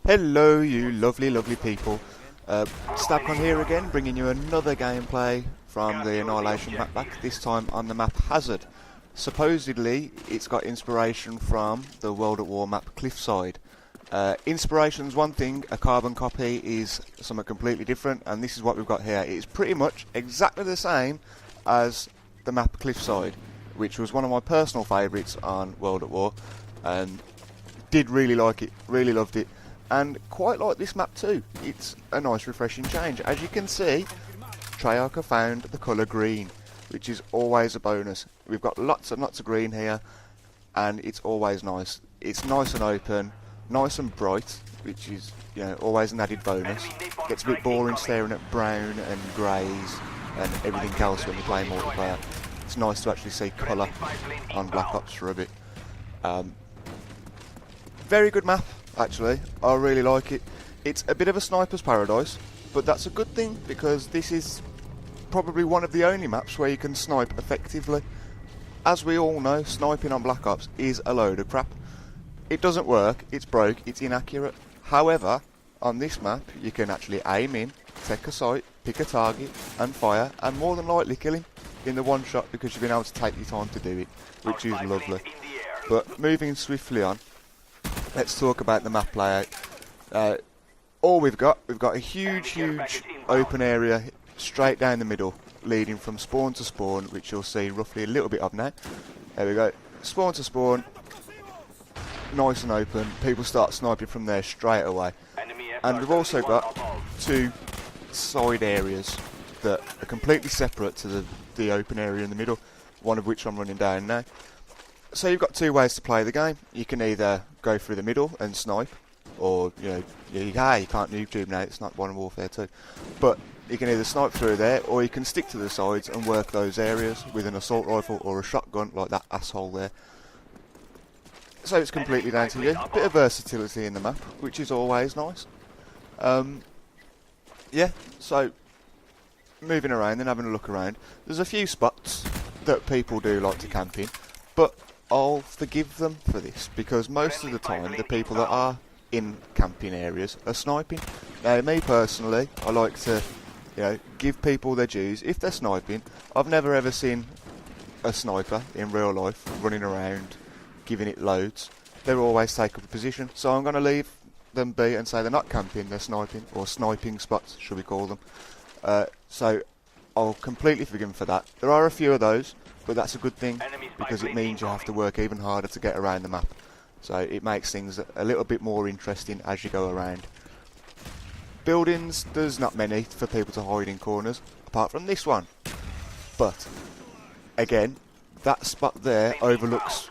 Hello you lovely people. Stabcon here again, bringing you another gameplay from the Annihilation map pack, this time on the map Hazard. Supposedly it's got inspiration from the World at War map Cliffside. Inspiration's one thing, a carbon copy is something completely different, and this is what we've got here. It's pretty much exactly the same as the map Cliffside, which was one of my personal favourites on World at War, and did really like it, really loved it. And quite like this map too. It's a nice refreshing change. As you can see, Treyarch found the colour green, which is always a bonus. We've got lots and lots of green here, and it's always nice. It's nice and open, nice and bright, which is, you know, always an added bonus. Gets a bit boring staring at brown and greys and everything else when you play multiplayer. It's nice to actually see colour on Black Ops for a bit. Very good map. Actually, I really like it. It's a bit of a sniper's paradise, but that's a good thing because this is probably one of the only maps where you can snipe effectively. As we all know, sniping on Black Ops is a load of crap. It doesn't work, it's broke, it's inaccurate. However, on this map, you can actually aim in, take a sight, pick a target, and fire, and more than likely kill him in the one shot because you've been able to take your time to do it, which is lovely. But moving swiftly on, let's talk about the map layout. All we've got a huge open area straight down the middle, leading from spawn to spawn, which you'll see roughly a little bit of now. There we go, spawn to spawn, nice and open. People start sniping from there straight away. And we've also got two side areas that are completely separate to the open area in the middle, one of which I'm running down now. So you've got two ways to play the game. You can either go through the middle and snipe, or, you know, you can't YouTube now, it's not Modern Warfare 2. But you can either snipe through there, or you can stick to the sides and work those areas with an assault rifle or a shotgun, like that asshole there. So it's completely down to you. A bit of versatility in the map, which is always nice. Yeah, so moving around and having a look around, there's a few spots that people do like to camp in, but I'll forgive them for this, because most of the time the people that are in camping areas are sniping. Now, me personally, I like to, you know, give people their dues. If they're sniping, I've never ever seen a sniper in real life running around giving it loads. They're always take up a position, so I'm going to leave them be and say they're not camping, they're sniping, or sniping spots, should we call them. So I'll completely forgive them for that. There are a few of those, but that's a good thing, because it means you have to work even harder to get around the map. So it makes things a little bit more interesting as you go around. Buildings, there's not many for people to hide in corners, apart from this one. But, again, that spot there overlooks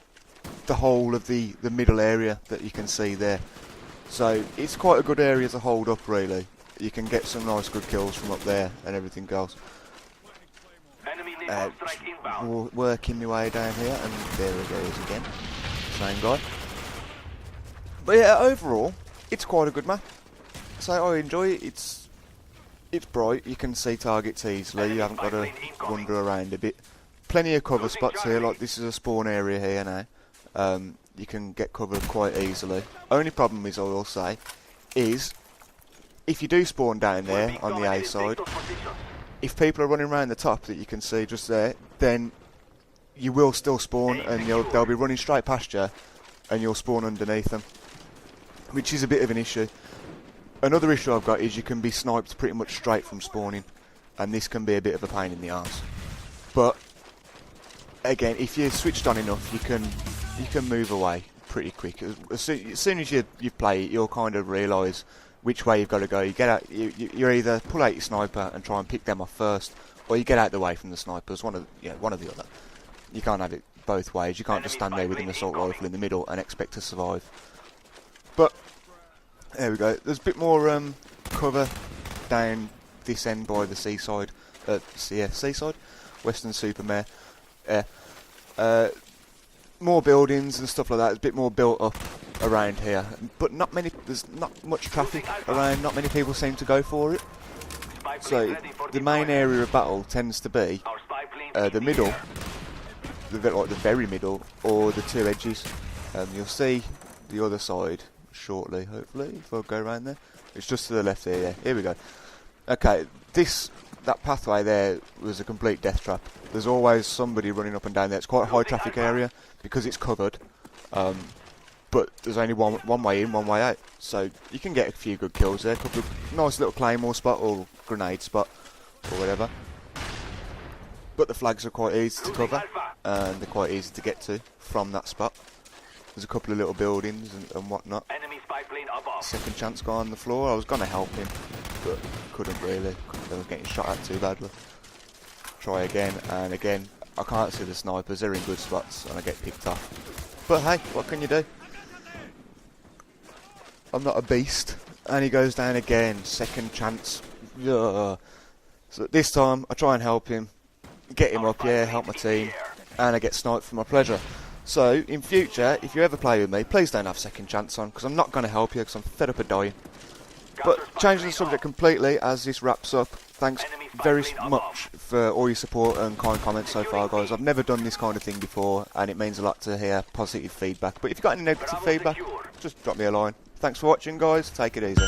the whole of the middle area that you can see there. So it's quite a good area to hold up, really. You can get some nice good kills from up there and everything else. Working my way down here, and there it goes again, same guy. But yeah, overall it's quite a good map, so I enjoy it. It's bright, you can see targets easily, you haven't got to wander around a bit. Plenty of cover spots here, like this is a spawn area here now. You can get covered quite easily. Only problem is, I will say, is if you do spawn down there on the A side, if people are running around the top that you can see just there, then you will still spawn, and they'll be running straight past you, and you'll spawn underneath them, which is a bit of an issue. Another issue I've got is you can be sniped pretty much straight from spawning, and this can be a bit of a pain in the arse. But again, if you're switched on enough, you can move away pretty quick. As soon as you play it, you'll kind of realise which way you've got to go. You get out. You either pull out your sniper and try and pick them off first, or you get out the way from the snipers. One or the other. You can't have it both ways. You can't just stand there with an assault rifle in the middle and expect to survive. But there we go. There's a bit more cover down this end by the seaside. Seaside, Western Supermare. More buildings and stuff like that. There's a bit more built up around here, but not many. There's not much traffic around. Not many people seem to go for it. So the main area of battle tends to be the middle, the very middle, or the two edges. You'll see the other side shortly, hopefully, if I go around there. It's just to the left here, yeah. Here we go. Okay, that pathway there was a complete death trap. There's always somebody running up and down there. It's quite a high traffic area because it's covered. But there's only one way in, one way out. So you can get a few good kills there. A couple of nice little claymore spot or grenade spot or whatever. But the flags are quite easy to cover and they're quite easy to get to from that spot. There's a couple of little buildings and whatnot. Second chance guy on the floor. I was going to help him, but couldn't really. I was getting shot at too badly. Try again and again. I can't see the snipers. They're in good spots and I get picked off. But hey, what can you do? I'm not a beast. And he goes down again. Second chance. Ugh. So this time I try and help him. Get him up, yeah, help my team. And I get sniped for my pleasure. So, in future, if you ever play with me, please don't have second chance on, because I'm not going to help you, because I'm fed up of dying. But, changing the subject completely as this wraps up, thanks very much for all your support and kind comments so far, guys. I've never done this kind of thing before, and it means a lot to hear positive feedback. But if you've got any negative feedback, just drop me a line. Thanks for watching, guys. Take it easy.